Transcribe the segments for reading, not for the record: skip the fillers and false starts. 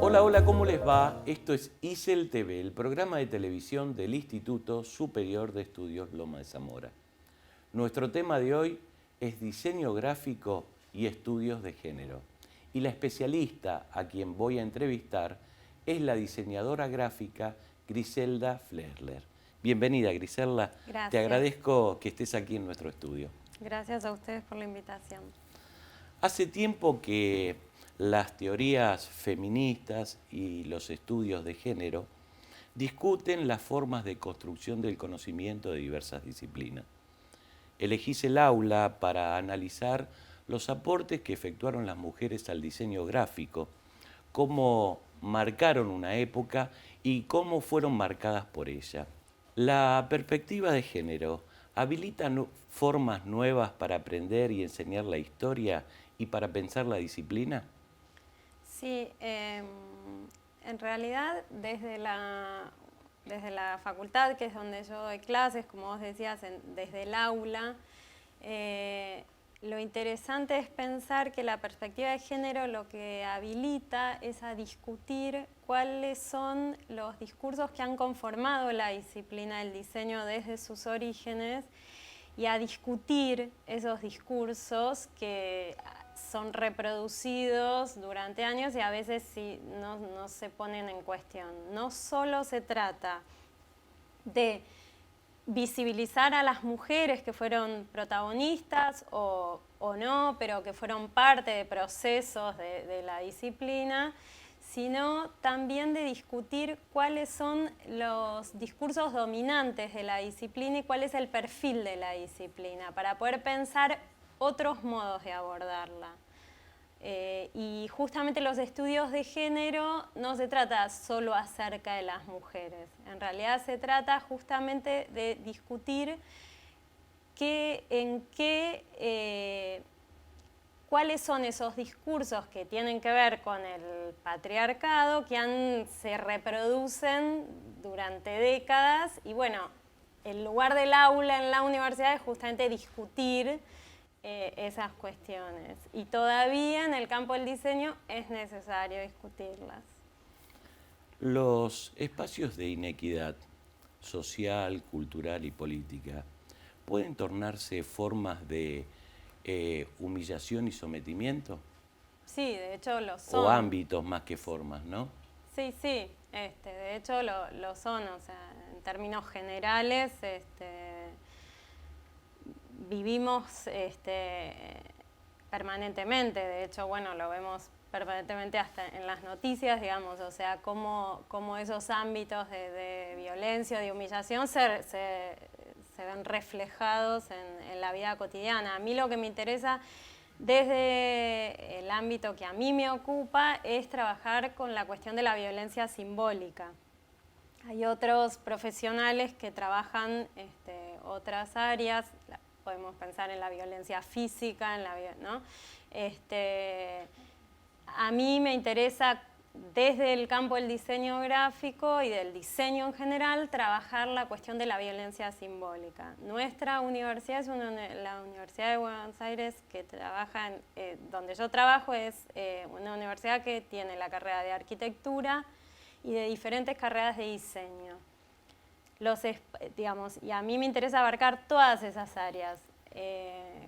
Hola, hola, ¿cómo les va? Esto es ISEL TV, el programa de televisión del Instituto Superior de Estudios Loma de Zamora. Nuestro tema de hoy es diseño gráfico y estudios de género. Y la especialista a quien voy a entrevistar es la diseñadora gráfica Griselda Flerler. Bienvenida, Griselda. Gracias. Te agradezco que estés aquí en nuestro estudio. Gracias a ustedes por la invitación. Hace tiempo que las teorías feministas y los estudios de género discuten las formas de construcción del conocimiento de diversas disciplinas. Elegís el aula para analizar los aportes que efectuaron las mujeres al diseño gráfico, cómo marcaron una época y cómo fueron marcadas por ella. La perspectiva de género habilita formas nuevas para aprender y enseñar la historia y para pensar la disciplina. Sí, en realidad desde la facultad, que es donde yo doy clases, como vos decías, desde el aula, lo interesante es pensar que la perspectiva de género lo que habilita es a discutir cuáles son los discursos que han conformado la disciplina del diseño desde sus orígenes y a discutir esos discursos que son reproducidos durante años y a veces sí, no se ponen en cuestión. No solo se trata de visibilizar a las mujeres que fueron protagonistas o no, pero que fueron parte de procesos de la disciplina, sino también de discutir cuáles son los discursos dominantes de la disciplina y cuál es el perfil de la disciplina, para poder pensar otros modos de abordarla. Y justamente los estudios de género no se trata solo acerca de las mujeres, en realidad se trata justamente de discutir cuáles son esos discursos que tienen que ver con el patriarcado, que se reproducen durante décadas y bueno, el lugar del aula en la universidad es justamente discutir esas cuestiones. Y todavía en el campo del diseño es necesario discutirlas. Los espacios de inequidad social, cultural y política pueden tornarse formas de humillación y sometimiento. Sí, de hecho lo son. O ámbitos más que formas, ¿no? Sí, sí, de hecho lo son, o sea, en términos generales, vivimos permanentemente, de hecho, bueno, lo vemos permanentemente hasta en las noticias, digamos, o sea, cómo esos ámbitos de violencia, de humillación se ven reflejados en la vida cotidiana. A mí lo que me interesa desde el ámbito que a mí me ocupa es trabajar con la cuestión de la violencia simbólica. Hay otros profesionales que trabajan otras áreas, podemos pensar en la violencia física, ¿no? A mí me interesa desde el campo del diseño gráfico y del diseño en general trabajar la cuestión de la violencia simbólica. Nuestra universidad es la Universidad de Buenos Aires que trabaja, donde yo trabajo es una universidad que tiene la carrera de arquitectura y de diferentes carreras de diseño. Y a mí me interesa abarcar todas esas áreas.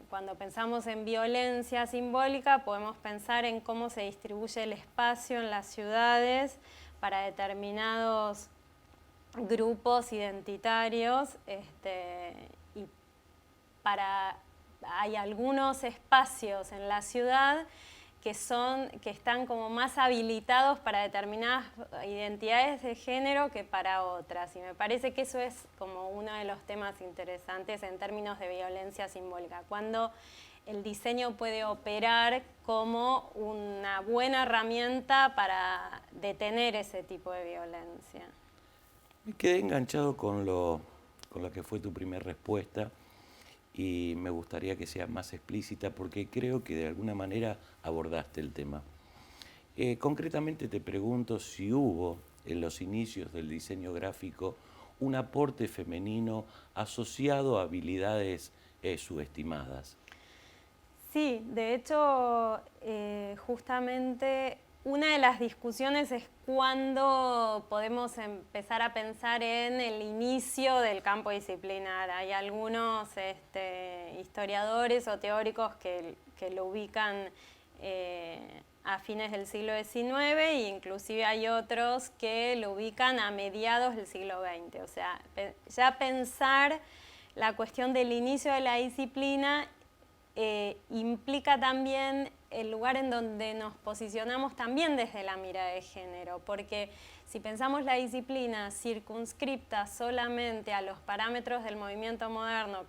Cuando pensamos en violencia simbólica podemos pensar en cómo se distribuye el espacio en las ciudades para determinados grupos identitarios y hay algunos espacios en la ciudad que están como más habilitados para determinadas identidades de género que para otras. Y me parece que eso es como uno de los temas interesantes en términos de violencia simbólica, cuando el diseño puede operar como una buena herramienta para detener ese tipo de violencia. Me quedé enganchado con lo que fue tu primera respuesta y me gustaría que sea más explícita porque creo que de alguna manera abordaste el tema. Concretamente te pregunto si hubo en los inicios del diseño gráfico un aporte femenino asociado a habilidades subestimadas. Sí, de hecho, justamente una de las discusiones es cuándo podemos empezar a pensar en el inicio del campo disciplinar. Hay algunos historiadores o teóricos que lo ubican a fines del siglo XIX e inclusive hay otros que lo ubican a mediados del siglo XX. O sea, ya pensar la cuestión del inicio de la disciplina implica también el lugar en donde nos posicionamos también desde la mirada de género, porque si pensamos la disciplina circunscripta solamente a los parámetros del movimiento moderno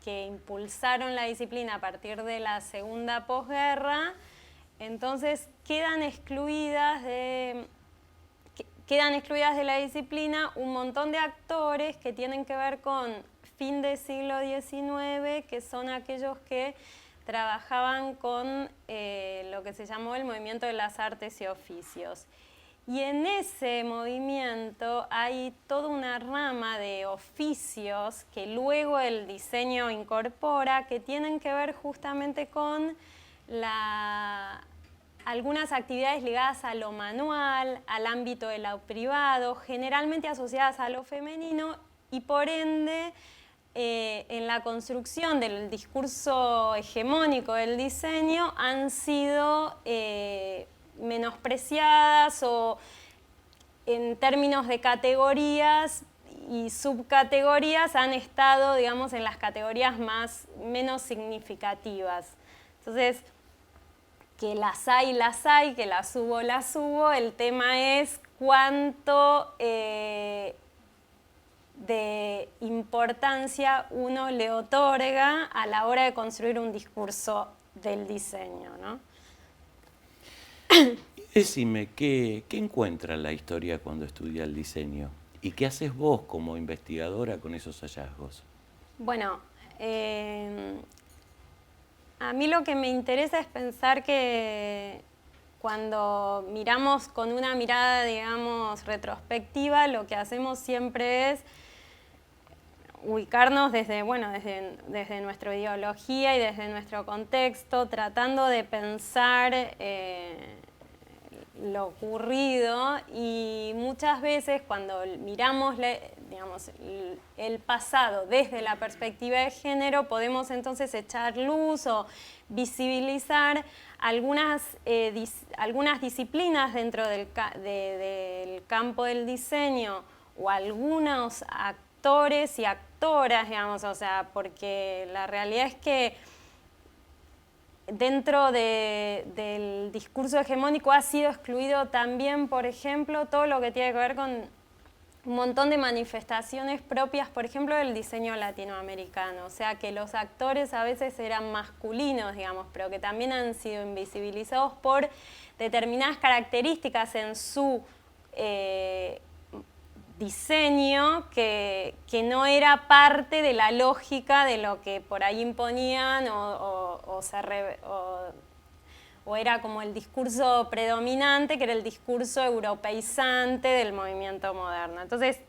que impulsaron la disciplina a partir de la segunda posguerra, entonces quedan excluidas de la disciplina un montón de actores que tienen que ver con fin del siglo XIX, que son aquellos que trabajaban con lo que se llamó el movimiento de las artes y oficios. Y en ese movimiento hay toda una rama de oficios que luego el diseño incorpora, que tienen que ver justamente con algunas actividades ligadas a lo manual, al ámbito de lo privado, generalmente asociadas a lo femenino y por ende en la construcción del discurso hegemónico del diseño han sido menospreciadas o en términos de categorías y subcategorías han estado, digamos, en las categorías menos significativas. Entonces, que las hay, que las hubo, el tema es cuánto de importancia uno le otorga a la hora de construir un discurso del diseño, ¿no? Decime, ¿qué encuentra la historia cuando estudia el diseño? ¿Y qué haces vos como investigadora con esos hallazgos? Bueno, a mí lo que me interesa es pensar que cuando miramos con una mirada, digamos, retrospectiva, lo que hacemos siempre es ubicarnos desde nuestra ideología y desde nuestro contexto, tratando de pensar lo ocurrido y muchas veces cuando miramos el pasado desde la perspectiva de género podemos entonces echar luz o visibilizar algunas disciplinas dentro del campo del diseño o algunos actores y actoras, digamos, o sea, porque la realidad es que dentro del discurso hegemónico ha sido excluido también, por ejemplo, todo lo que tiene que ver con un montón de manifestaciones propias, por ejemplo, del diseño latinoamericano. O sea, que los actores a veces eran masculinos, digamos, pero que también han sido invisibilizados por determinadas características en su diseño que no era parte de la lógica de lo que por ahí imponían o era como el discurso predominante, que era el discurso europeizante del movimiento moderno. Entonces,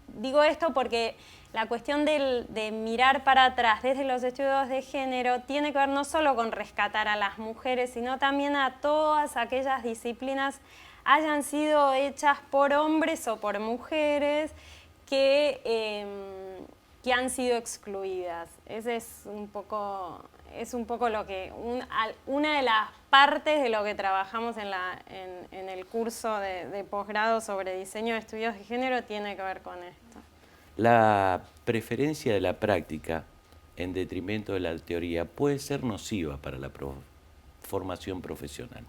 digo esto porque la cuestión de mirar para atrás desde los estudios de género tiene que ver no solo con rescatar a las mujeres, sino también a todas aquellas disciplinas hayan sido hechas por hombres o por mujeres que han sido excluidas. Ese es un poco lo que una de las partes de lo que trabajamos en el curso de posgrado sobre diseño de estudios de género tiene que ver con esto. La preferencia de la práctica en detrimento de la teoría puede ser nociva para la formación profesional.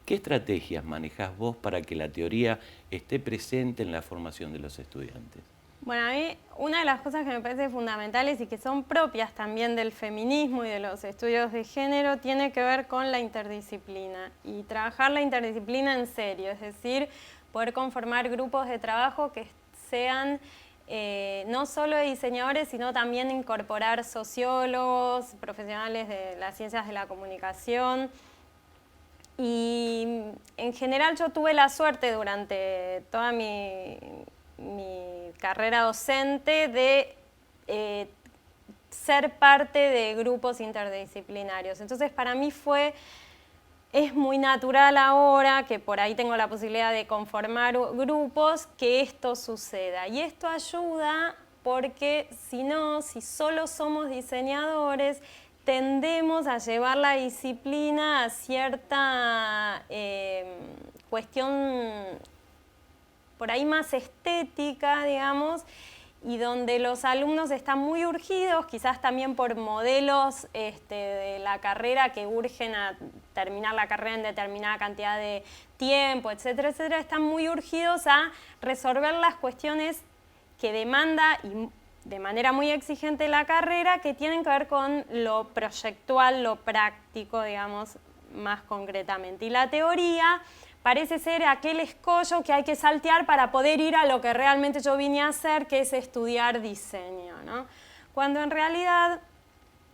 ¿Qué estrategias manejás vos para que la teoría esté presente en la formación de los estudiantes? Bueno, a mí una de las cosas que me parece fundamentales y que son propias también del feminismo y de los estudios de género tiene que ver con la interdisciplina y trabajar la interdisciplina en serio, es decir, poder conformar grupos de trabajo que sean no solo de diseñadores, sino también incorporar sociólogos, profesionales de las ciencias de la comunicación. Y en general yo tuve la suerte durante toda mi carrera docente de ser parte de grupos interdisciplinarios. Entonces para mí es muy natural ahora que por ahí tengo la posibilidad de conformar grupos que esto suceda. Y esto ayuda porque si solo somos diseñadores, tendemos a llevar la disciplina a cierta cuestión por ahí más estética, digamos, y donde los alumnos están muy urgidos, quizás también por modelos de la carrera que urgen a terminar la carrera en determinada cantidad de tiempo, etcétera, etcétera, están muy urgidos a resolver las cuestiones que demanda y de manera muy exigente la carrera, que tienen que ver con lo proyectual, lo práctico, digamos, más concretamente. Y la teoría parece ser aquel escollo que hay que saltear para poder ir a lo que realmente yo vine a hacer, que es estudiar diseño, ¿no? Cuando en realidad,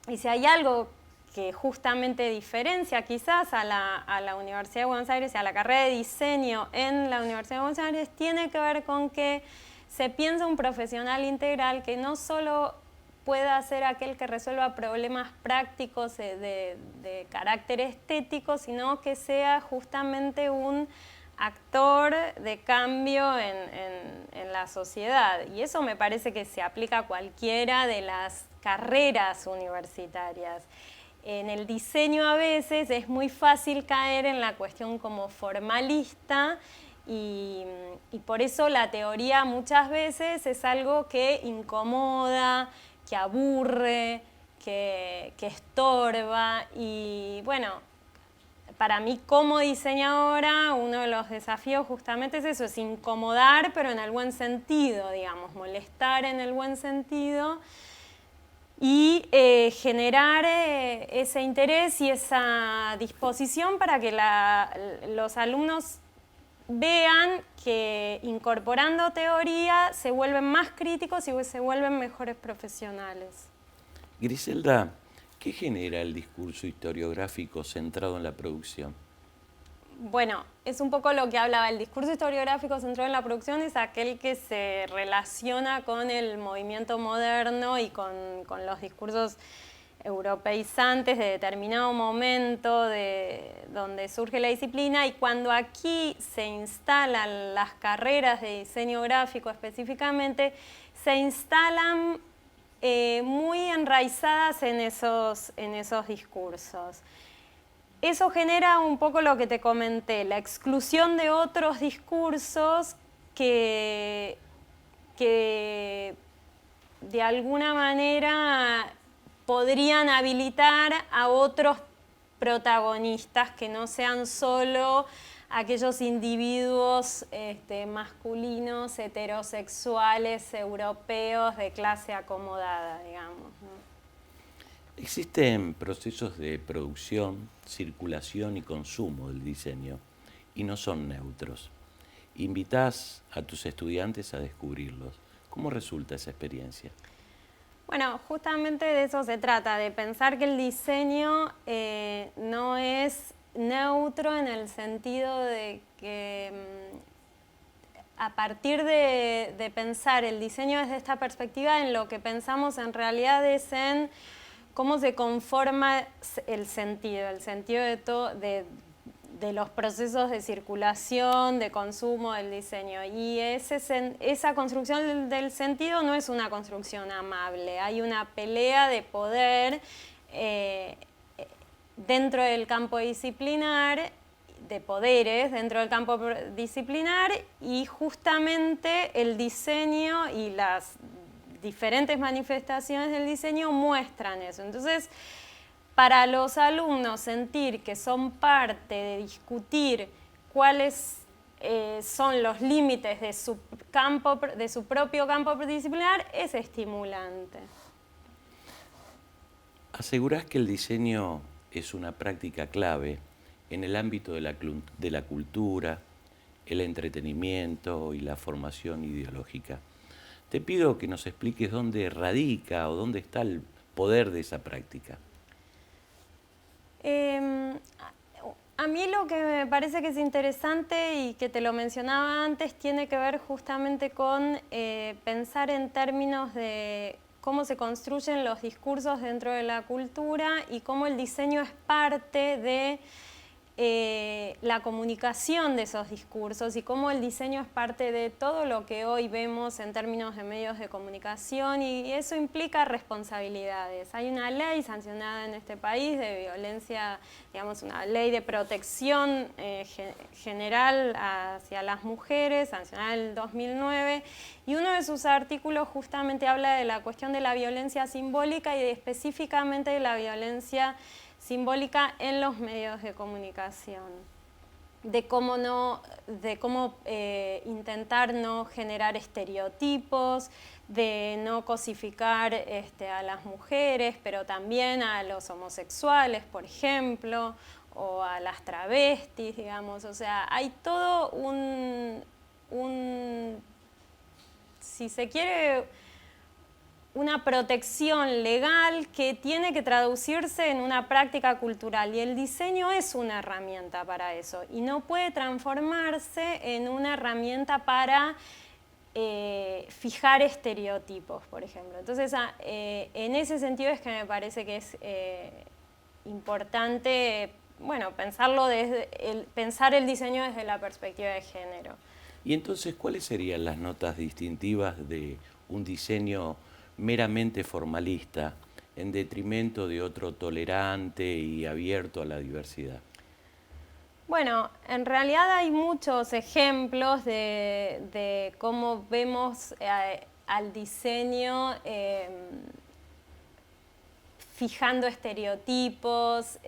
y si hay algo que justamente diferencia quizás a la Universidad de Buenos Aires y a la carrera de diseño en la Universidad de Buenos Aires, tiene que ver con que se piensa un profesional integral que no solo pueda ser aquel que resuelva problemas prácticos de carácter estético, sino que sea justamente un actor de cambio en la sociedad. Y eso me parece que se aplica a cualquiera de las carreras universitarias. En el diseño a veces es muy fácil caer en la cuestión como formalista y por eso la teoría muchas veces es algo que incomoda, que aburre, que estorba. Y bueno, para mí como diseñadora uno de los desafíos justamente es eso, es incomodar pero en el buen sentido, digamos, molestar en el buen sentido y generar ese interés y esa disposición para que los alumnos vean que incorporando teoría se vuelven más críticos y se vuelven mejores profesionales. Griselda, ¿qué genera el discurso historiográfico centrado en la producción? Bueno, es un poco lo que hablaba. El discurso historiográfico centrado en la producción es aquel que se relaciona con el movimiento moderno y con los discursos europeizantes de determinado momento donde surge la disciplina, y cuando aquí se instalan las carreras de diseño gráfico específicamente, se instalan muy enraizadas en esos discursos. Eso genera un poco lo que te comenté, la exclusión de otros discursos que de alguna manera podrían habilitar a otros protagonistas que no sean solo aquellos individuos masculinos, heterosexuales, europeos, de clase acomodada, digamos, ¿no? Existen procesos de producción, circulación y consumo del diseño y no son neutros. Invitás a tus estudiantes a descubrirlos. ¿Cómo resulta esa experiencia? Bueno, justamente de eso se trata, de pensar que el diseño no es neutro en el sentido de que a partir de pensar el diseño desde esta perspectiva, en lo que pensamos en realidad es en cómo se conforma el sentido de los procesos de circulación, de consumo del diseño. Y esa construcción del sentido no es una construcción amable, hay una pelea de poder dentro del campo disciplinar, de poderes dentro del campo disciplinar, y justamente el diseño y las diferentes manifestaciones del diseño muestran eso. Entonces, para los alumnos sentir que son parte de discutir cuáles son los límites de su propio campo disciplinar, es estimulante. Asegurás que el diseño es una práctica clave en el ámbito de la cultura, el entretenimiento y la formación ideológica. Te pido que nos expliques dónde radica o dónde está el poder de esa práctica. A mí lo que me parece que es interesante y que te lo mencionaba antes tiene que ver justamente con pensar en términos de cómo se construyen los discursos dentro de la cultura y cómo el diseño es parte de la comunicación de esos discursos y cómo el diseño es parte de todo lo que hoy vemos en términos de medios de comunicación y eso implica responsabilidades. Hay una ley sancionada en este país de violencia, digamos una ley de protección general hacia las mujeres, sancionada en el 2009, y uno de sus artículos justamente habla de la cuestión de la violencia simbólica y específicamente de la violencia simbólica en los medios de comunicación, de cómo intentar no generar estereotipos, de no cosificar a las mujeres, pero también a los homosexuales, por ejemplo, o a las travestis, digamos. O sea, hay todo si se quiere, una protección legal que tiene que traducirse en una práctica cultural y el diseño es una herramienta para eso y no puede transformarse en una herramienta para fijar estereotipos, por ejemplo. Entonces, en ese sentido es que me parece que es importante, bueno, pensar el diseño desde la perspectiva de género. Y entonces, ¿cuáles serían las notas distintivas de un diseño meramente formalista en detrimento de otro tolerante y abierto a la diversidad? Bueno, en realidad hay muchos ejemplos de cómo vemos al diseño fijando estereotipos,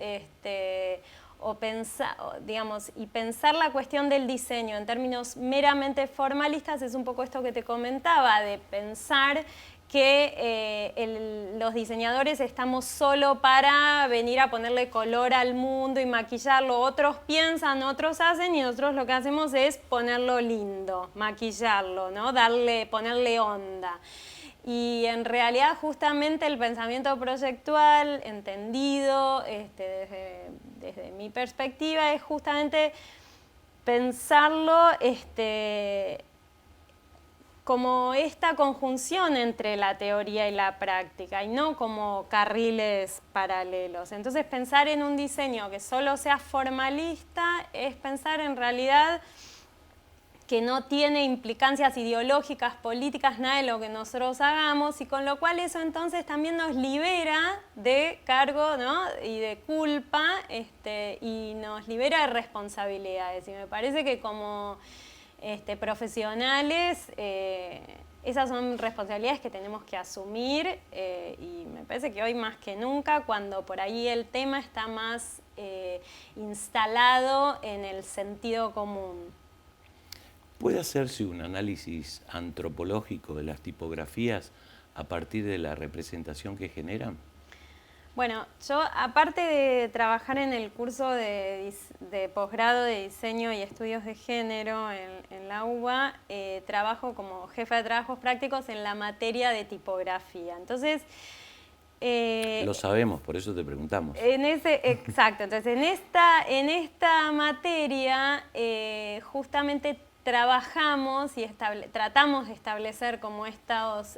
y pensar la cuestión del diseño en términos meramente formalistas es un poco esto que te comentaba, de pensar que los diseñadores estamos solo para venir a ponerle color al mundo y maquillarlo. Otros piensan, otros hacen y nosotros lo que hacemos es ponerlo lindo, maquillarlo, ¿no? Ponerle onda. Y en realidad justamente el pensamiento proyectual, entendido desde mi perspectiva, es justamente pensarlo como esta conjunción entre la teoría y la práctica y no como carriles paralelos. Entonces pensar en un diseño que solo sea formalista es pensar en realidad que no tiene implicancias ideológicas, políticas, nada de lo que nosotros hagamos y con lo cual eso entonces también nos libera de cargo, ¿no? Y de culpa y nos libera de responsabilidades. Y me parece que como profesionales, esas son responsabilidades que tenemos que asumir y me parece que hoy más que nunca, cuando por ahí el tema está más instalado en el sentido común. ¿Puede hacerse un análisis antropológico de las tipografías a partir de la representación que generan? Bueno, yo aparte de trabajar en el curso de posgrado de diseño y estudios de género en la UBA, trabajo como jefa de trabajos prácticos en la materia de tipografía. Entonces, lo sabemos, por eso te preguntamos. Exacto, entonces en esta materia justamente trabajamos y tratamos de establecer como estos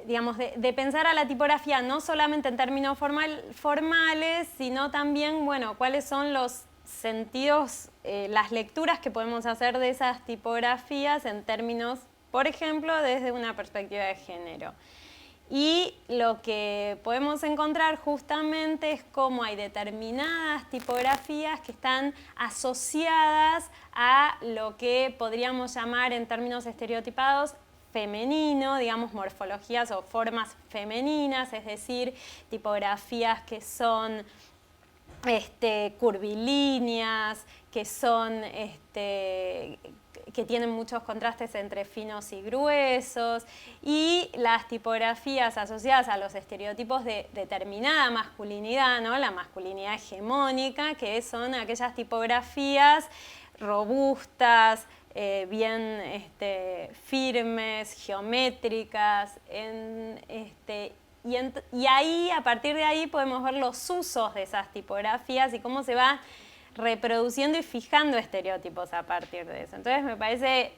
digamos, de pensar a la tipografía no solamente en términos formales, sino también, bueno, cuáles son los sentidos, las lecturas que podemos hacer de esas tipografías en términos, por ejemplo, desde una perspectiva de género. Y lo que podemos encontrar justamente es cómo hay determinadas tipografías que están asociadas a lo que podríamos llamar en términos estereotipados femenino, digamos, morfologías o formas femeninas, es decir, tipografías que son curvilíneas, que son que tienen muchos contrastes entre finos y gruesos, y las tipografías asociadas a los estereotipos de determinada masculinidad, ¿no? La masculinidad hegemónica, que son aquellas tipografías robustas, bien firmes, geométricas, y ahí, a partir de ahí, podemos ver los usos de esas tipografías y cómo se va reproduciendo y fijando estereotipos a partir de eso. Entonces me parece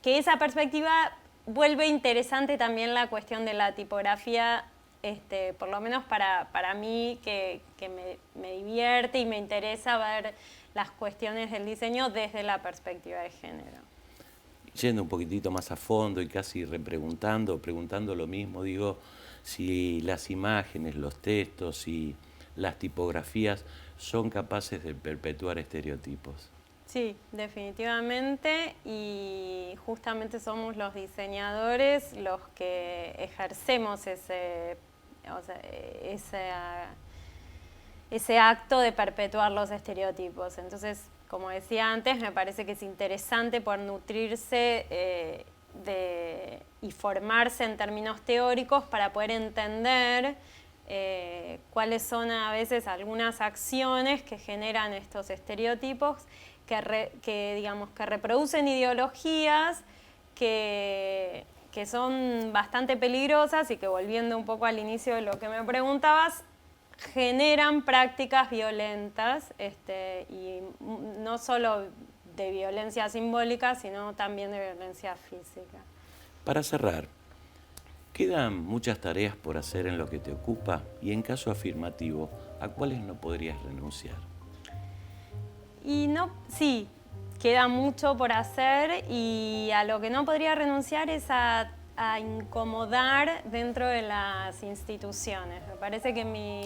que esa perspectiva vuelve interesante también la cuestión de la tipografía, por lo menos para mí, que me divierte y me interesa ver las cuestiones del diseño desde la perspectiva de género. Yendo un poquitito más a fondo y casi preguntando lo mismo, digo, si las imágenes, los textos y las tipografías son capaces de perpetuar estereotipos. Sí, definitivamente, y justamente somos los diseñadores los que ejercemos ese acto de perpetuar los estereotipos. Entonces, como decía antes, me parece que es interesante poder nutrirse y formarse en términos teóricos para poder entender cuáles son a veces algunas acciones que generan estos estereotipos que reproducen ideologías que son bastante peligrosas y que, volviendo un poco al inicio de lo que me preguntabas, generan prácticas violentas, y no solo de violencia simbólica, sino también de violencia física. Para cerrar, quedan muchas tareas por hacer en lo que te ocupa y, en caso afirmativo, ¿a cuáles no podrías renunciar? Sí, queda mucho por hacer, y a lo que no podría renunciar es a incomodar dentro de las instituciones. Me parece que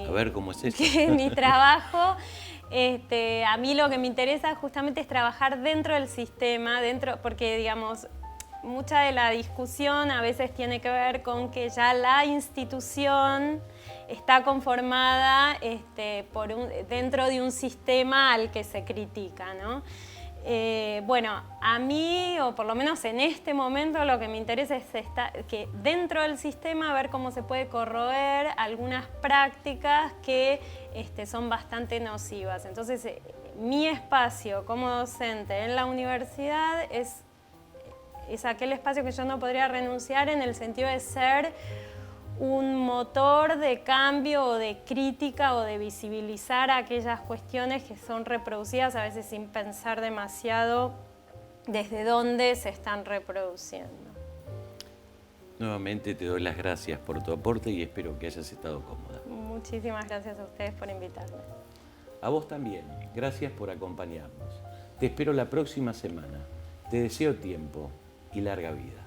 A ver, ¿cómo es eso? que mi trabajo, a mí lo que me interesa justamente es trabajar dentro del sistema, porque, digamos, mucha de la discusión a veces tiene que ver con que ya la institución está conformada dentro de un sistema al que se critica, ¿no? Bueno, a mí, o por lo menos en este momento, lo que me interesa es que dentro del sistema ver cómo se puede corroer algunas prácticas que son bastante nocivas. Entonces, mi espacio como docente en la universidad es aquel espacio que yo no podría renunciar, en el sentido de ser un motor de cambio o de crítica o de visibilizar aquellas cuestiones que son reproducidas a veces sin pensar demasiado desde dónde se están reproduciendo. Nuevamente te doy las gracias por tu aporte y espero que hayas estado cómoda. Muchísimas gracias a ustedes por invitarme. A vos también, gracias por acompañarnos. Te espero la próxima semana. Te deseo tiempo y larga vida.